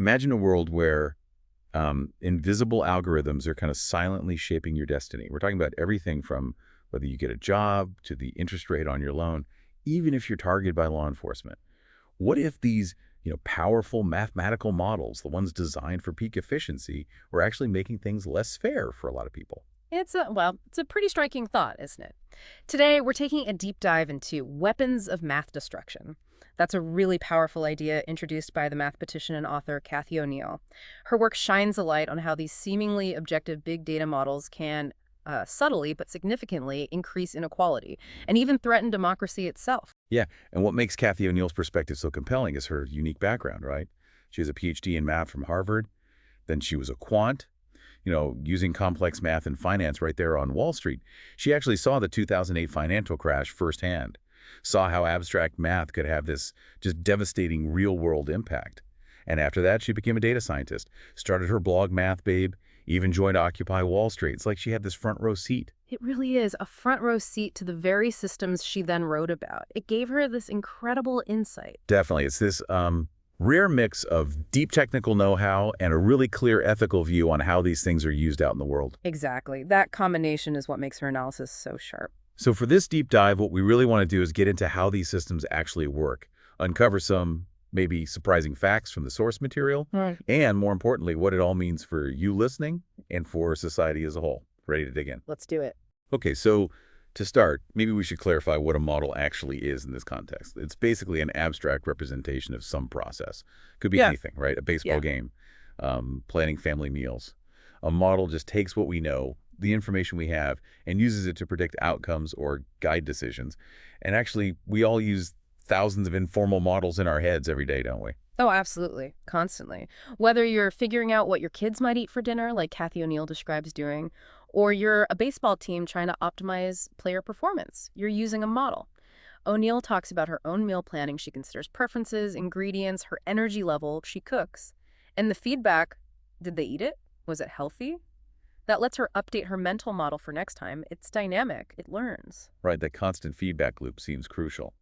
Imagine a world where invisible algorithms are kind of silently shaping your destiny. We're talking about everything from whether you get a job to the interest rate on your loan, even if you're targeted by law enforcement. What if these, powerful mathematical models, the ones designed for peak efficiency, were actually making things less fair for a lot of people? It's a pretty striking thought, isn't it? Today, we're taking a deep dive into weapons of math destruction. That's a really powerful idea introduced by the mathematician and author Cathy O'Neil. Her work shines a light on how these seemingly objective big data models can subtly but significantly increase inequality and even threaten democracy itself. Yeah, and what makes Cathy O'Neil's perspective so compelling is her unique background, right? She has a PhD in math from Harvard. Then she was a quant, using complex math and finance right there on Wall Street. She actually saw the 2008 financial crash firsthand, saw how abstract math could have this just devastating real-world impact. And after that, she became a data scientist, started her blog Math Babe, even joined Occupy Wall Street. It's like she had this front row seat. It really is a front row seat to the very systems she then wrote about. It gave her this incredible insight. Definitely. It's this rare mix of deep technical know-how and a really clear ethical view on how these things are used out in the world. Exactly. That combination is what makes her analysis so sharp. So for this deep dive, what we really want to do is get into how these systems actually work, uncover some maybe surprising facts from the source material, Right. and more importantly, what it all means for you listening and for society as a whole. Ready to dig in? Let's do it. Okay, so to start, maybe we should clarify what a model actually is in this context. It's basically an abstract representation of some process. Could be Yeah. anything, right? A baseball Yeah. game, planning family meals. A model just takes what we know, the information we have, and uses it to predict outcomes or guide decisions. And actually, we all use thousands of informal models in our heads every day, don't we? Oh, absolutely. Constantly. Whether you're figuring out what your kids might eat for dinner, like Cathy O'Neil describes doing, or you're a baseball team trying to optimize player performance, you're using a model. O'Neil talks about her own meal planning. She considers preferences, ingredients, her energy level, she cooks. And the feedback, did they eat it? Was it healthy? That lets her update her mental model for next time. It's dynamic. It learns. Right, that constant feedback loop seems crucial.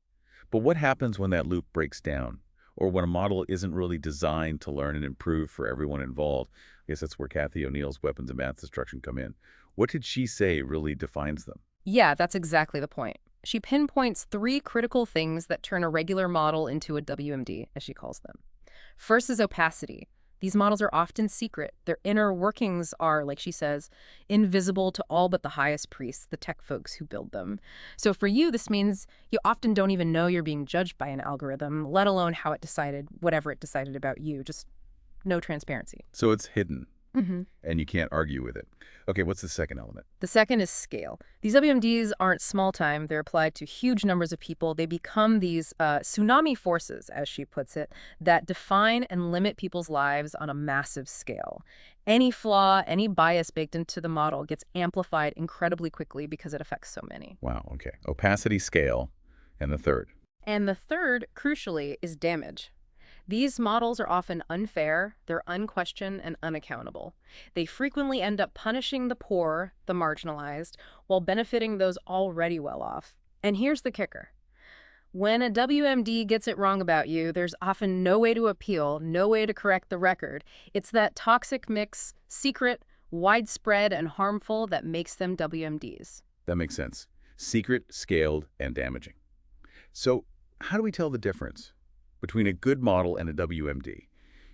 But what happens when that loop breaks down? Or when a model isn't really designed to learn and improve for everyone involved? I guess that's where Cathy O'Neil's weapons of math destruction come in. What did she say really defines them? Yeah, that's exactly the point. She pinpoints 3 critical things that turn a regular model into a WMD, as she calls them. First is opacity. These models are often secret. Their inner workings are, like she says, invisible to all but the highest priests, the tech folks who build them. So for you, this means you often don't even know you're being judged by an algorithm, let alone how it decided, whatever it decided about you. Just no transparency. So it's hidden, Mm-hmm. and you can't argue with it. Okay, what's the second element? The second is scale. These WMDs aren't small time. They're applied to huge numbers of people. They become these tsunami forces, as she puts it, that define and limit people's lives on a massive scale. Any flaw, any bias baked into the model gets amplified incredibly quickly because it affects so many. Wow, okay. Opacity, scale, and the third. And the third, crucially, is damage. These models are often unfair, they're unquestioned, and unaccountable. They frequently end up punishing the poor, the marginalized, while benefiting those already well off. And here's the kicker. When a WMD gets it wrong about you, there's often no way to appeal, no way to correct the record. It's that toxic mix, secret, widespread, and harmful that makes them WMDs. That makes sense. Secret, scaled, and damaging. So how do we tell the difference between a good model and a WMD?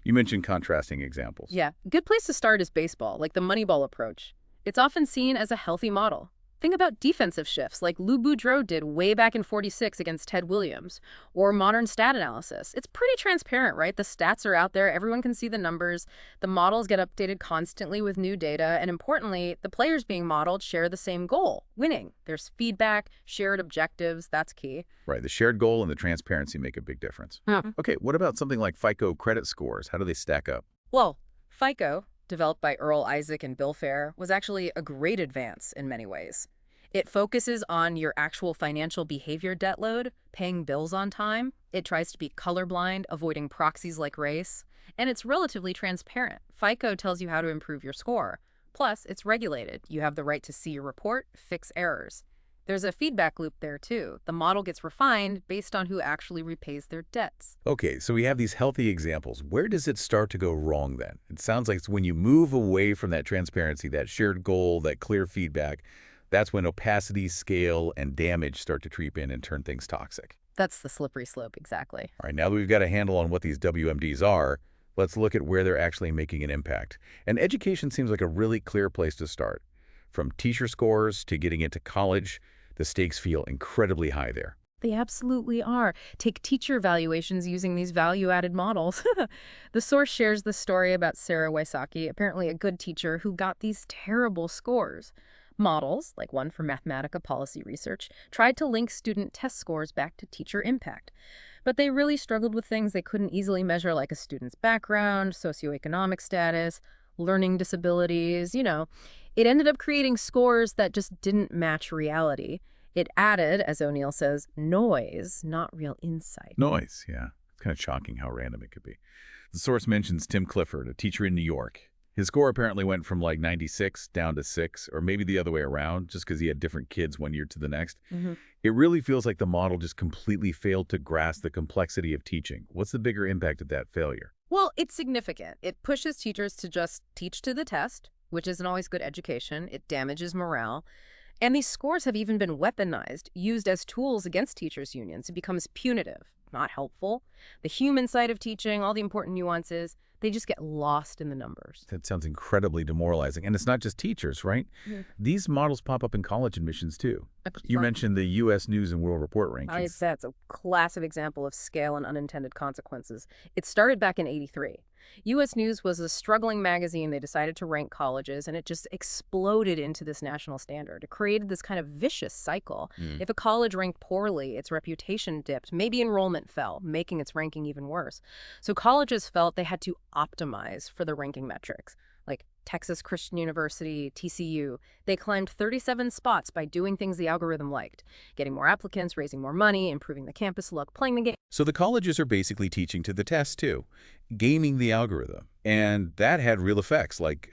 You mentioned contrasting examples. Yeah, a good place to start is baseball, like the Moneyball approach. It's often seen as a healthy model. Think about defensive shifts like Lou Boudreau did way back in '46 against Ted Williams, or modern stat analysis. It's pretty transparent, right? The stats are out there, everyone can see the numbers, the models get updated constantly with new data, and importantly, the players being modeled share the same goal, winning. There's feedback, shared objectives, that's key. Right, the shared goal and the transparency make a big difference. Yeah. Okay, what about something like FICO credit scores? How do they stack up? Well, FICO, developed by Earl Isaac and Bill Fair, was actually a great advance in many ways. It focuses on your actual financial behavior debt load, paying bills on time. It tries to be colorblind, avoiding proxies like race. And it's relatively transparent. FICO tells you how to improve your score. Plus, it's regulated. You have the right to see your report, fix errors. There's a feedback loop there, too. The model gets refined based on who actually repays their debts. Okay, so we have these healthy examples. Where does it start to go wrong then? It sounds like it's when you move away from that transparency, that shared goal, that clear feedback, that's when opacity, scale, and damage start to creep in and turn things toxic. That's the slippery slope, exactly. All right, now that we've got a handle on what these WMDs are, let's look at where they're actually making an impact. And education seems like a really clear place to start. From teacher scores to getting into college, the stakes feel incredibly high there. They absolutely are. Take teacher evaluations using these value-added models. The source shares the story about Sarah Wysocki, apparently a good teacher, who got these terrible scores. Models, like one for Mathematica policy research, tried to link student test scores back to teacher impact. But they really struggled with things they couldn't easily measure, like a student's background, socioeconomic status, learning disabilities, It ended up creating scores that just didn't match reality. It added, as O'Neil says, noise, not real insight. Noise, yeah. It's kind of shocking how random it could be. The source mentions Tim Clifford, a teacher in New York. His score apparently went from like 96 down to 6, or maybe the other way around, just because he had different kids one year to the next. It really feels like the model just completely failed to grasp the complexity of teaching. What's the bigger impact of that failure? Well, it's significant. It pushes teachers to just teach to the test, which isn't always good education. It damages morale. And these scores have even been weaponized, used as tools against teachers' unions. It becomes punitive, not helpful. The human side of teaching, all the important nuances, they just get lost in the numbers. That sounds incredibly demoralizing. And it's not just teachers, right? These models pop up in college admissions, too. You mentioned the U.S. News and World Report rankings. That's a classic example of scale and unintended consequences. It started back in '83. U.S. News was a struggling magazine. They decided to rank colleges, and it just exploded into this national standard. It created this kind of vicious cycle. If a college ranked poorly, its reputation dipped. Maybe enrollment fell, making its ranking even worse. So colleges felt they had to optimize for the ranking metrics, like Texas Christian University, TCU. They climbed 37 spots by doing things the algorithm liked, getting more applicants, raising more money, improving the campus look, playing the game. So the colleges are basically teaching to the test, too, gaming the algorithm. And that had real effects, like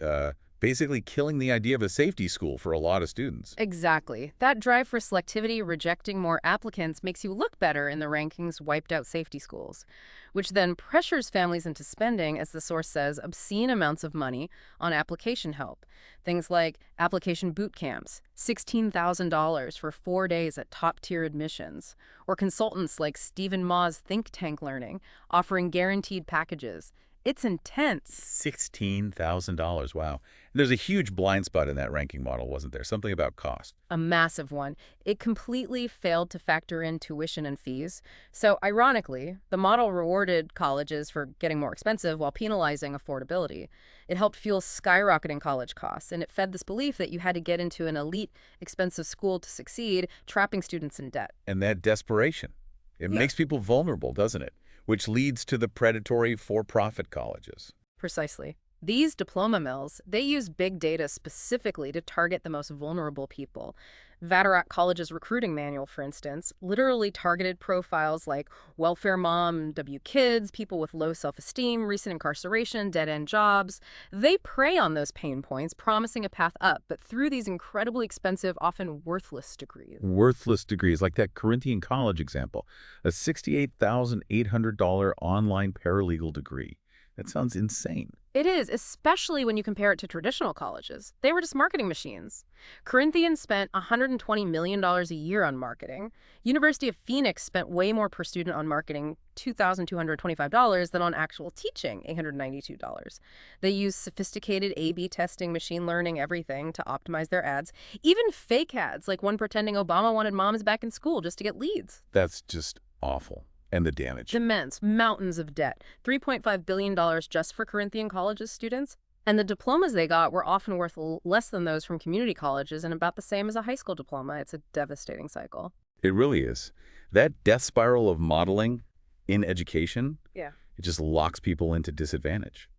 basically killing the idea of a safety school for a lot of students. Exactly. That drive for selectivity, rejecting more applicants, makes you look better in the rankings wiped out safety schools, which then pressures families into spending, as the source says, obscene amounts of money on application help. Things like application boot camps, $16,000 for 4 days at top-tier admissions, or consultants like Stephen Ma's think tank learning, offering guaranteed packages. It's intense. $16,000, wow. There's a huge blind spot in that ranking model, wasn't there? Something about cost. A massive one. It completely failed to factor in tuition and fees. So, ironically, the model rewarded colleges for getting more expensive while penalizing affordability. It helped fuel skyrocketing college costs, and it fed this belief that you had to get into an elite, expensive school to succeed, trapping students in debt. And that desperation, it makes people vulnerable, doesn't it? Which leads to the predatory for-profit colleges. Precisely. These diploma mills, they use big data specifically to target the most vulnerable people. Vaterac College's recruiting manual, for instance, literally targeted profiles like welfare mom, W kids, people with low self-esteem, recent incarceration, dead-end jobs. They prey on those pain points, promising a path up, but through these incredibly expensive, often worthless degrees. Worthless degrees, like that Corinthian college example, a $68,800 online paralegal degree. That sounds insane. It is, especially when you compare it to traditional colleges. They were just marketing machines. Corinthian spent $120 million a year on marketing. University of Phoenix spent way more per student on marketing, $2,225, than on actual teaching, $892. They used sophisticated A/B testing, machine learning, everything to optimize their ads. Even fake ads, like one pretending Obama wanted moms back in school just to get leads. That's just awful. And the damage. Immense, mountains of debt, $3.5 billion just for Corinthian colleges students. And the diplomas they got were often worth less than those from community colleges and about the same as a high school diploma. It's a devastating cycle. It really is. That death spiral of modeling in education, it just locks people into disadvantage.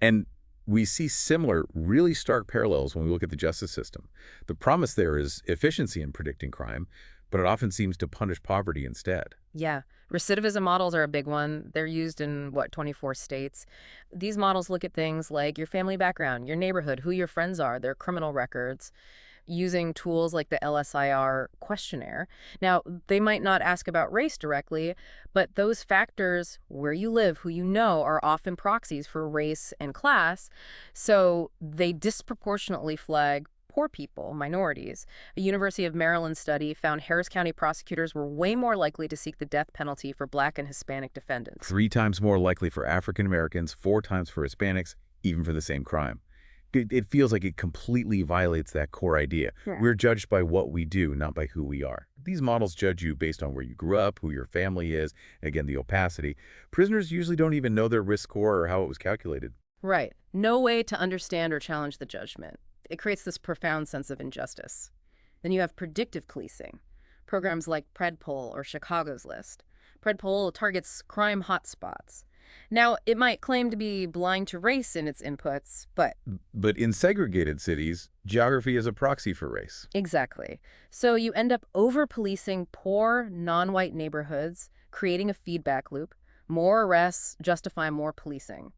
And we see similar, really stark parallels when we look at the justice system. The promise there is efficiency in predicting crime, but it often seems to punish poverty instead. Yeah. Recidivism models are a big one. They're used in, 24 states. These models look at things like your family background, your neighborhood, who your friends are, their criminal records. using tools like the LSIR questionnaire. Now, they might not ask about race directly, but those factors, where you live, who you know, are often proxies for race and class, so they disproportionately flag poor people, minorities. A University of Maryland study found Harris County prosecutors were way more likely to seek the death penalty for Black and Hispanic defendants. 3 times more likely for African Americans, 4 times for Hispanics, even for the same crime. It feels like it completely violates that core idea. Yeah. We're judged by what we do, not by who we are. These models judge you based on where you grew up, who your family is, again, the opacity. Prisoners usually don't even know their risk score or how it was calculated. Right. No way to understand or challenge the judgment. It creates this profound sense of injustice. Then you have predictive policing, programs like PredPol or Chicago's List. PredPol targets crime hotspots. Now, it might claim to be blind to race in its inputs, but... But in segregated cities, geography is a proxy for race. Exactly. So you end up over-policing poor, non-white neighborhoods, creating a feedback loop. More arrests justify more policing.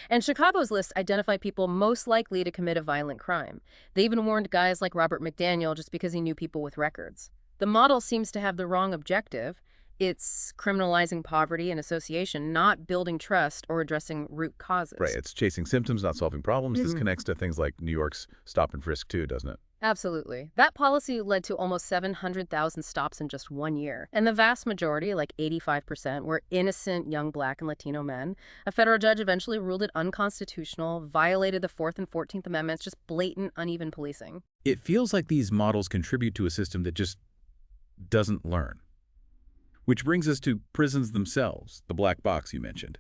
And Chicago's List identify people most likely to commit a violent crime. They even warned guys like Robert McDaniel just because he knew people with records. The model seems to have the wrong objective. It's criminalizing poverty and association, not building trust or addressing root causes. Right, it's chasing symptoms, not solving problems. This Mhm. connects to things like New York's stop and frisk too, doesn't it? Absolutely. That policy led to almost 700,000 stops in just 1 year. And the vast majority, like 85%, were innocent young Black and Latino men. A federal judge eventually ruled it unconstitutional, violated the 4th and 14th Amendments, just blatant, uneven policing. It feels like these models contribute to a system that just doesn't learn. Which brings us to prisons themselves, the black box you mentioned.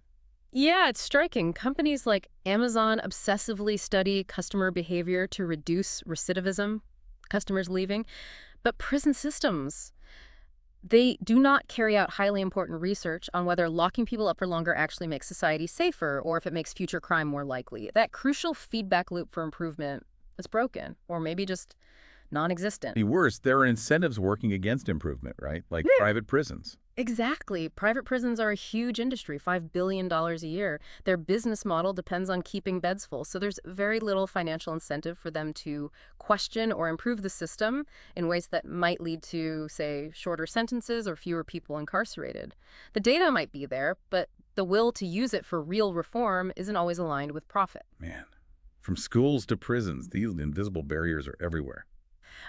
Yeah, it's striking. Companies like Amazon obsessively study customer behavior to reduce recidivism, customers leaving. But prison systems, they do not carry out highly important research on whether locking people up for longer actually makes society safer or if it makes future crime more likely. That crucial feedback loop for improvement is broken, or maybe just non-existent. Worse, there are incentives working against improvement, right? Like private prisons. Exactly. Private prisons are a huge industry, $5 billion a year. Their business model depends on keeping beds full, so there's very little financial incentive for them to question or improve the system in ways that might lead to, say, shorter sentences or fewer people incarcerated. The data might be there, but the will to use it for real reform isn't always aligned with profit. Man, from schools to prisons, these invisible barriers are everywhere.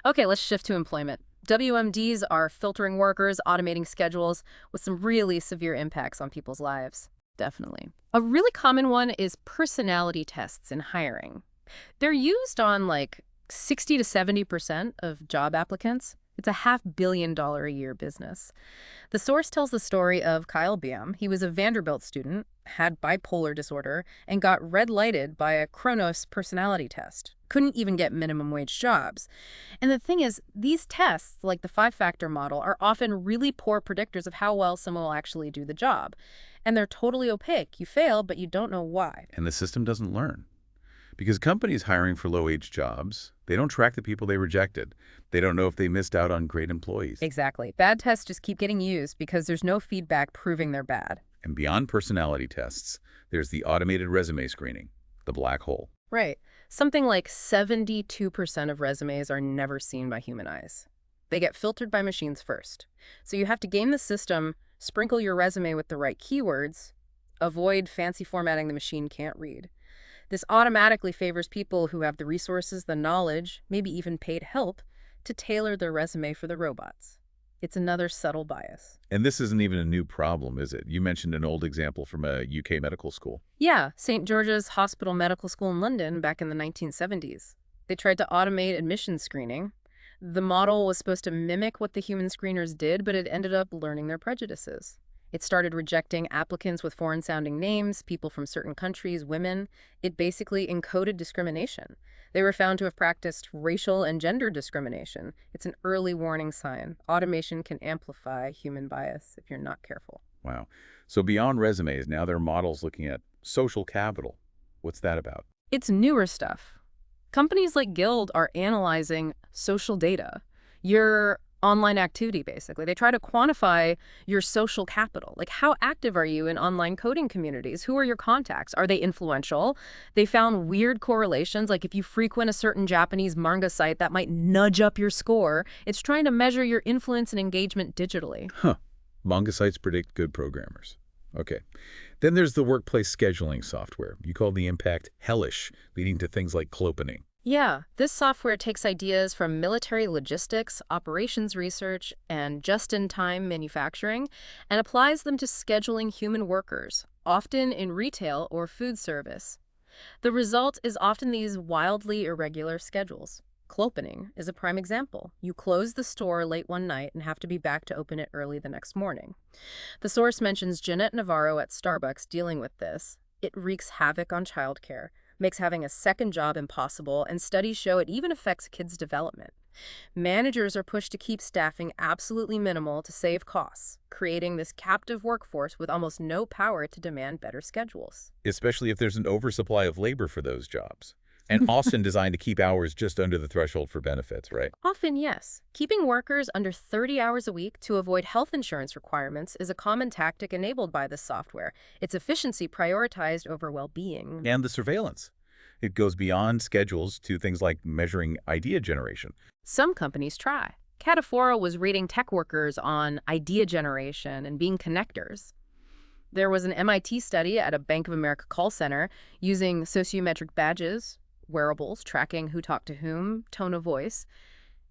Okay, let's shift to employment. WMDs are filtering workers, automating schedules, with some really severe impacts on people's lives. Definitely. A really common one is personality tests in hiring. They're used on like 60 to 70% of job applicants. It's a $500 million a year business. The source tells the story of Kyle Biam. He was a Vanderbilt student, had bipolar disorder, and got red-lighted by a Kronos personality test. Couldn't even get minimum wage jobs. And the thing is, these tests, like the 5-factor model, are often really poor predictors of how well someone will actually do the job. And they're totally opaque. You fail, but you don't know why. And the system doesn't learn. Because companies hiring for low-wage jobs, they don't track the people they rejected. They don't know if they missed out on great employees. Exactly. Bad tests just keep getting used because there's no feedback proving they're bad. And beyond personality tests, there's the automated resume screening, the black hole. Right. Something like 72% of resumes are never seen by human eyes. They get filtered by machines first. So you have to game the system, sprinkle your resume with the right keywords, avoid fancy formatting the machine can't read. This automatically favors people who have the resources, the knowledge, maybe even paid help, to tailor their resume for the robots. It's another subtle bias. And this isn't even a new problem, is it? You mentioned an old example from a UK medical school. Yeah, St. George's Hospital Medical School in London back in the 1970s. They tried to automate admission screening. The model was supposed to mimic what the human screeners did, but it ended up learning their prejudices. It started rejecting applicants with foreign-sounding names, people from certain countries, women. It basically encoded discrimination. They were found to have practiced racial and gender discrimination. It's an early warning sign. Automation can amplify human bias if you're not careful. Wow. So beyond resumes, now there are models looking at social capital. What's that about? It's newer stuff. Companies like Guild are analyzing social data. Your Online activity, basically. They try to quantify your social capital. Like, how active are you in online coding communities? Who are your contacts? Are they influential? They found weird correlations, like if you frequent a certain Japanese manga site, that might nudge up your score. It's trying to measure your influence and engagement digitally. Huh. Manga sites predict good programmers. Okay. Then there's the workplace scheduling software. You call the impact hellish, leading to things like clopening. Yeah, this software takes ideas from military logistics, operations research, and just-in-time manufacturing and applies them to scheduling human workers, often in retail or food service. The result is often these wildly irregular schedules. Clopening is a prime example. You close the store late one night and have to be back to open it early the next morning. The source mentions Jeanette Navarro at Starbucks dealing with this. It wreaks havoc on childcare, makes having a second job impossible, and studies show it even affects kids' development. Managers are pushed to keep staffing absolutely minimal to save costs, creating this captive workforce with almost no power to demand better schedules. Especially if there's an oversupply of labor for those jobs. And often designed to keep hours just under the threshold for benefits, right? Often, yes. Keeping workers under 30 hours a week to avoid health insurance requirements is a common tactic enabled by this software. Its efficiency prioritized over well-being. And the surveillance. It goes beyond schedules to things like measuring idea generation. Some companies try. Catafora was rating tech workers on idea generation and being connectors. There was an MIT study at a Bank of America call center using sociometric badges, wearables, tracking who talked to whom, tone of voice.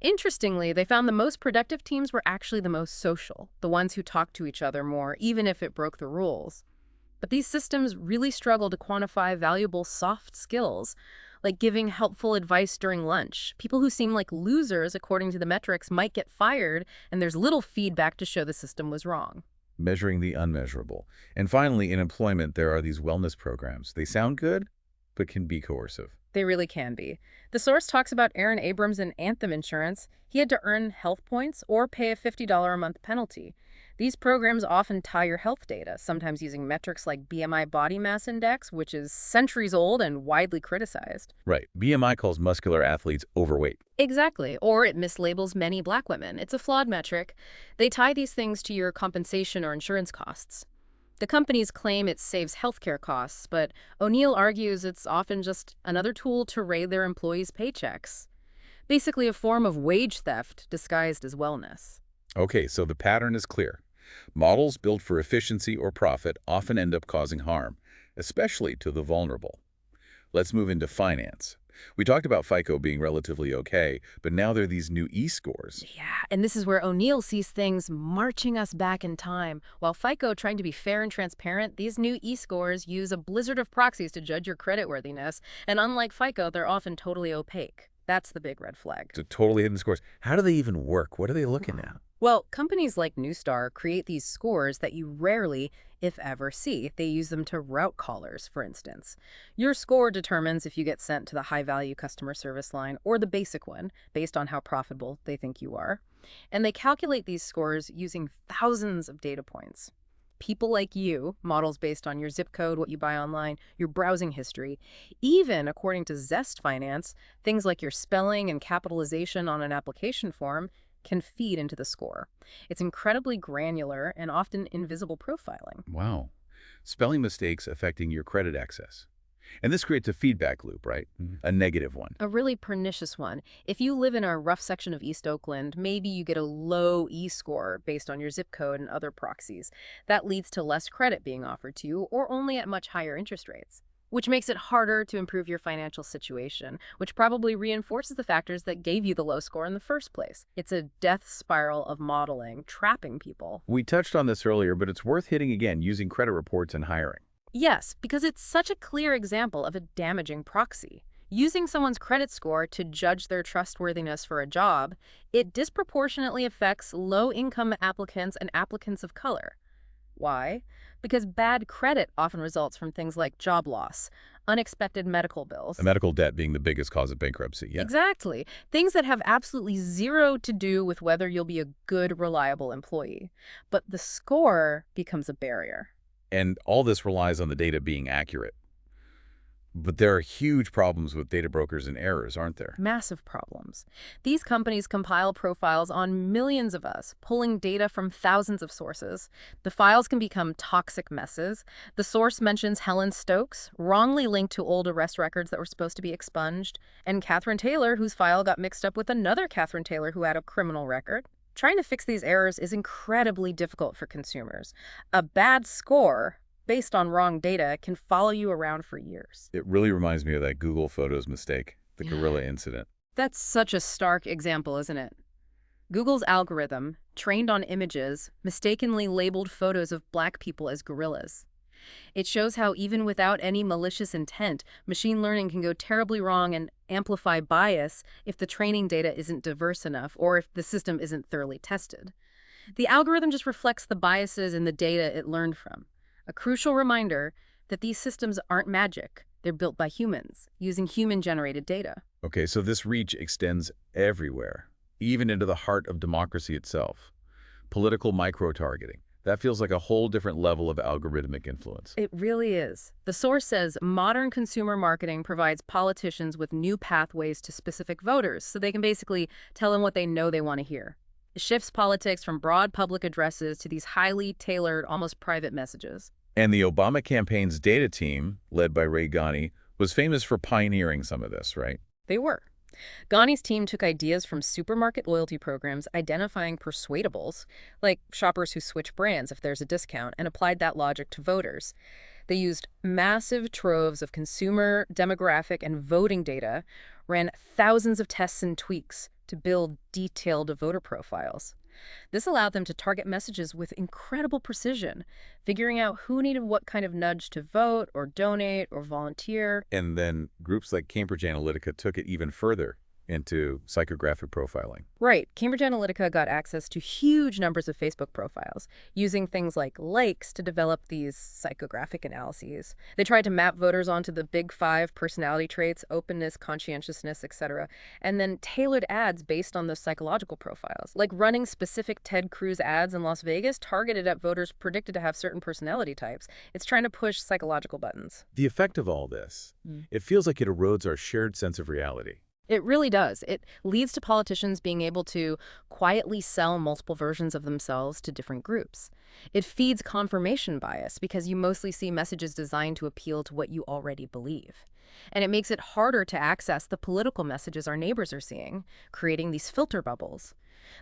Interestingly, they found the most productive teams were actually the most social, the ones who talked to each other more, even if it broke the rules. But these systems really struggle to quantify valuable soft skills, like giving helpful advice during lunch. People who seem like losers, according to the metrics, might get fired, and there's little feedback to show the system was wrong. Measuring the unmeasurable. And finally, in employment, there are these wellness programs. They sound good, but can be coercive. They really can be. The source talks about Aaron Abrams and Anthem Insurance. He had to earn health points or pay a $50 a month penalty. These programs often tie your health data, sometimes using metrics like BMI body mass index, which is centuries old and widely criticized. Right. BMI calls muscular athletes overweight. Exactly. Or it mislabels many Black women. It's a flawed metric. They tie these things to your compensation or insurance costs. The companies claim it saves healthcare costs, but O'Neil argues it's often just another tool to raid their employees' paychecks. Basically a form of wage theft disguised as wellness. Okay, so the pattern is clear. Models built for efficiency or profit often end up causing harm, especially to the vulnerable. Let's move into finance. We talked about FICO being relatively okay, but now there are these new E-scores. Yeah, and this is where O'Neil sees things marching us back in time. While FICO trying to be fair and transparent, these new E-scores use a blizzard of proxies to judge your creditworthiness, and unlike FICO, they're often totally opaque. That's the big red flag. So totally hidden scores. How do they even work? What are they looking at? Well, companies like Neustar create these scores that you rarely, if ever, see. They use them to route callers, for instance. Your score determines if you get sent to the high-value customer service line or the basic one, based on how profitable they think you are. And they calculate these scores using thousands of data points. People like you, models based on your zip code, what you buy online, your browsing history, even, according to Zest Finance, things like your spelling and capitalization on an application form can feed into the score. It's incredibly granular and often invisible profiling. Wow. Spelling mistakes affecting your credit access. And this creates a feedback loop, right? A negative one. A really pernicious one. If you live in a rough section of East Oakland, maybe you get a low E-score based on your zip code and other proxies. That leads to less credit being offered to you or only at much higher interest rates, which makes it harder to improve your financial situation, which probably reinforces the factors that gave you the low score in the first place. It's a death spiral of modeling, trapping people. We touched on this earlier, but it's worth hitting again using credit reports and hiring. Yes, because it's such a clear example of a damaging proxy. Using someone's credit score to judge their trustworthiness for a job, it disproportionately affects low-income applicants and applicants of color. Why? Because bad credit often results from things like job loss, unexpected medical bills. A medical debt being the biggest cause of bankruptcy, yeah. Exactly. Things that have absolutely zero to do with whether you'll be a good, reliable employee. But the score becomes a barrier. And all this relies on the data being accurate. But there are huge problems with data brokers and errors, aren't there? Massive problems. These companies compile profiles on millions of us, pulling data from thousands of sources. The files can become toxic messes. The source mentions Helen Stokes, wrongly linked to old arrest records that were supposed to be expunged, and Catherine Taylor, whose file got mixed up with another Catherine Taylor who had a criminal record. Trying to fix these errors is incredibly difficult for consumers. A bad score based on wrong data can follow you around for years. It really reminds me of that Google Photos mistake, the gorilla incident. That's such a stark example, isn't it? Google's algorithm, trained on images, mistakenly labeled photos of Black people as gorillas. It shows how even without any malicious intent, machine learning can go terribly wrong and amplify bias if the training data isn't diverse enough or if the system isn't thoroughly tested. The algorithm just reflects the biases in the data it learned from. A crucial reminder that these systems aren't magic. They're built by humans, using human-generated data. Okay, so this reach extends everywhere, even into the heart of democracy itself. Political micro-targeting. That feels like a whole different level of algorithmic influence. It really is. The source says modern consumer marketing provides politicians with new pathways to specific voters, so they can basically tell them what they know they want to hear. It shifts politics from broad public addresses to these highly tailored, almost private messages. And the Obama campaign's data team, led by Ray Ghani, was famous for pioneering some of this, right? They were. Ghani's team took ideas from supermarket loyalty programs identifying persuadables, like shoppers who switch brands if there's a discount, and applied that logic to voters. They used massive troves of consumer, demographic, and voting data, ran thousands of tests and tweaks to build detailed voter profiles. This allowed them to target messages with incredible precision, figuring out who needed what kind of nudge to vote or donate or volunteer. And then groups like Cambridge Analytica took it even further into psychographic profiling. Right. Cambridge Analytica got access to huge numbers of Facebook profiles, using things like likes to develop these psychographic analyses. They tried to map voters onto the big 5 personality traits, openness, conscientiousness, etc., and then tailored ads based on those psychological profiles, like running specific Ted Cruz ads in Las Vegas targeted at voters predicted to have certain personality types. It's trying to push psychological buttons. The effect of all this, it feels like it erodes our shared sense of reality. It really does. It leads to politicians being able to quietly sell multiple versions of themselves to different groups. It feeds confirmation bias because you mostly see messages designed to appeal to what you already believe. And it makes it harder to access the political messages our neighbors are seeing, creating these filter bubbles.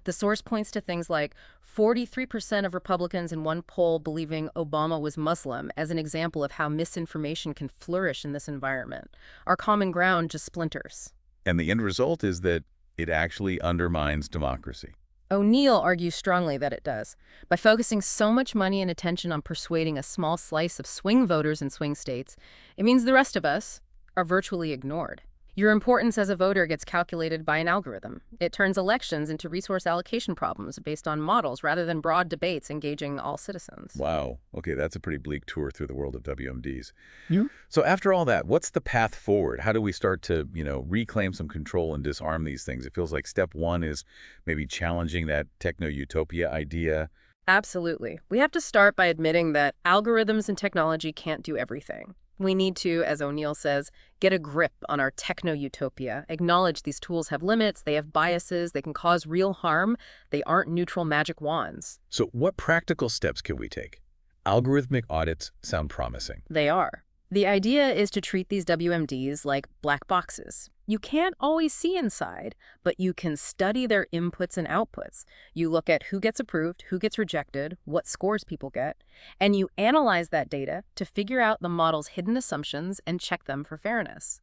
The source points to things like 43% of Republicans in one poll believing Obama was Muslim as an example of how misinformation can flourish in this environment. Our common ground just splinters. And the end result is that it actually undermines democracy. O'Neil argues strongly that it does. By focusing so much money and attention on persuading a small slice of swing voters in swing states, it means the rest of us are virtually ignored. Your importance as a voter gets calculated by an algorithm. It turns elections into resource allocation problems based on models rather than broad debates engaging all citizens. Wow. Okay, that's a pretty bleak tour through the world of WMDs. Yeah. So after all that, what's the path forward? How do we start to, reclaim some control and disarm these things? It feels like step one is maybe challenging that techno-utopia idea. Absolutely. We have to start by admitting that algorithms and technology can't do everything. We need to, as O'Neil says, get a grip on our techno-utopia, acknowledge these tools have limits, they have biases, they can cause real harm, they aren't neutral magic wands. So what practical steps can we take? Algorithmic audits sound promising. They are. The idea is to treat these WMDs like black boxes. You can't always see inside, but you can study their inputs and outputs. You look at who gets approved, who gets rejected, what scores people get, and you analyze that data to figure out the model's hidden assumptions and check them for fairness.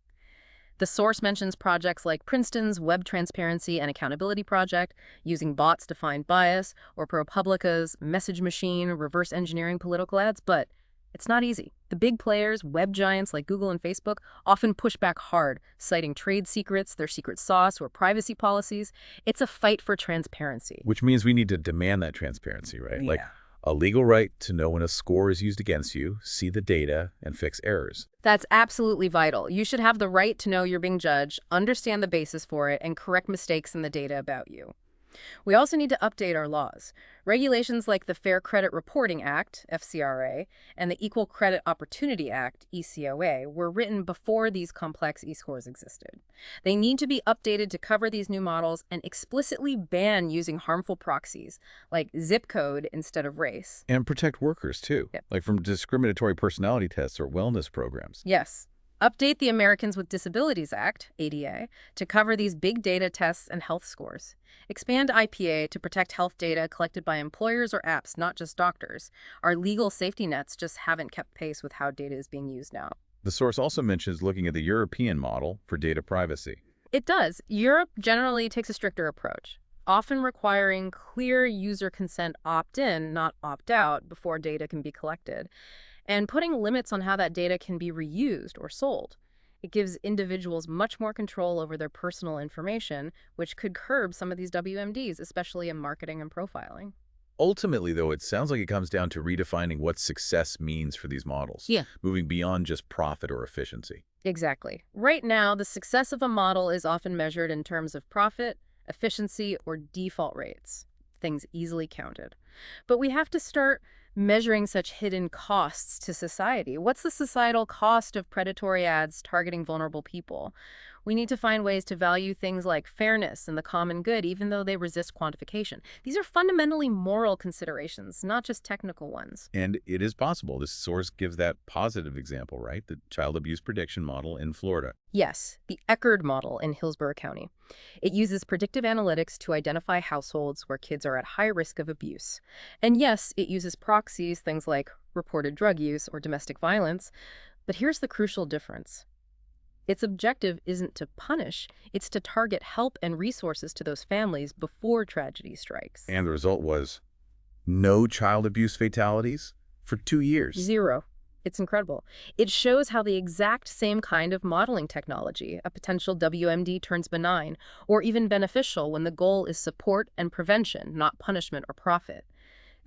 The source mentions projects like Princeton's Web Transparency and Accountability Project, using bots to find bias, or ProPublica's Message Machine reverse engineering political ads, but it's not easy. The big players, web giants like Google and Facebook, often push back hard, citing trade secrets, their secret sauce, or privacy policies. It's a fight for transparency. Which means we need to demand that transparency, right? Yeah. Like a legal right to know when a score is used against you, see the data, and fix errors. That's absolutely vital. You should have the right to know you're being judged, understand the basis for it, and correct mistakes in the data about you. We also need to update our laws. Regulations like the Fair Credit Reporting Act, FCRA, and the Equal Credit Opportunity Act, ECOA, were written before these complex e-scores existed. They need to be updated to cover these new models and explicitly ban using harmful proxies, like zip code instead of race. And protect workers, too, Yep. like from discriminatory personality tests or wellness programs. Yes. Update the Americans with Disabilities Act, ADA, to cover these big data tests and health scores. Expand IPA to protect health data collected by employers or apps, not just doctors. Our legal safety nets just haven't kept pace with how data is being used now. The source also mentions looking at the European model for data privacy. It does. Europe generally takes a stricter approach, often requiring clear user consent opt-in, not opt-out, before data can be collected, and putting limits on how that data can be reused or sold. It gives individuals much more control over their personal information, which could curb some of these WMDs, especially in marketing and profiling. Ultimately, though, it sounds like it comes down to redefining what success means for these models, Yeah. moving beyond just profit or efficiency. Exactly. Right now, the success of a model is often measured in terms of profit, efficiency, or default rates, things easily counted. But we have to start measuring such hidden costs to society. What's the societal cost of predatory ads targeting vulnerable people? We need to find ways to value things like fairness and the common good, even though they resist quantification. These are fundamentally moral considerations, not just technical ones. And it is possible. This source gives that positive example, right? The child abuse prediction model in Florida. Yes, the Eckerd model in Hillsborough County. It uses predictive analytics to identify households where kids are at high risk of abuse. And yes, it uses proxies, things like reported drug use or domestic violence. But here's the crucial difference. Its objective isn't to punish, it's to target help and resources to those families before tragedy strikes. And the result was no child abuse fatalities for 2 years. Zero. It's incredible. It shows how the exact same kind of modeling technology, a potential WMD, turns benign or even beneficial when the goal is support and prevention, not punishment or profit.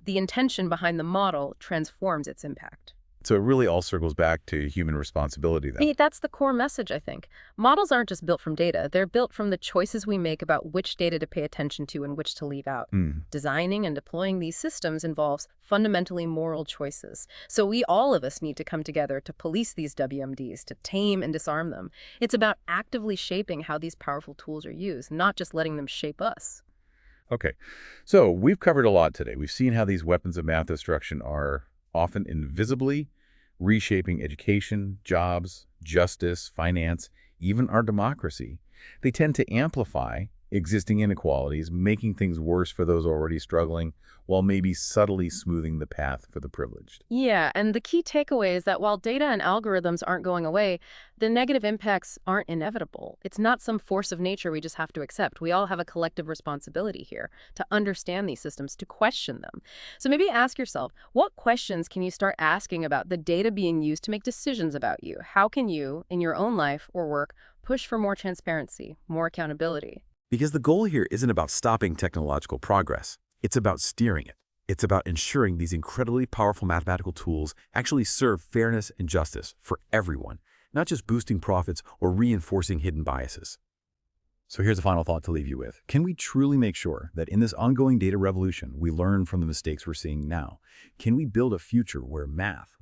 The intention behind the model transforms its impact. So it really all circles back to human responsibility then. That's the core message, I think. Models aren't just built from data. They're built from the choices we make about which data to pay attention to and which to leave out. Designing and deploying these systems involves fundamentally moral choices. So all of us need to come together to police these WMDs, to tame and disarm them. It's about actively shaping how these powerful tools are used, not just letting them shape us. Okay, so we've covered a lot today. We've seen how these weapons of math destruction are often invisibly reshaping education, jobs, justice, finance, even our democracy. They tend to amplify existing inequalities, making things worse for those already struggling, while maybe subtly smoothing the path for the privileged. Yeah, and the key takeaway is that while data and algorithms aren't going away, the negative impacts aren't inevitable. It's not some force of nature we just have to accept. We all have a collective responsibility here to understand these systems, to question them. So maybe ask yourself, what questions can you start asking about the data being used to make decisions about you? How can you, in your own life or work, push for more transparency, more accountability? Because the goal here isn't about stopping technological progress. It's about steering it. It's about ensuring these incredibly powerful mathematical tools actually serve fairness and justice for everyone, not just boosting profits or reinforcing hidden biases. So here's a final thought to leave you with. Can we truly make sure that in this ongoing data revolution, we learn from the mistakes we're seeing now? Can we build a future where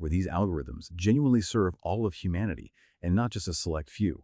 these algorithms genuinely serve all of humanity and not just a select few?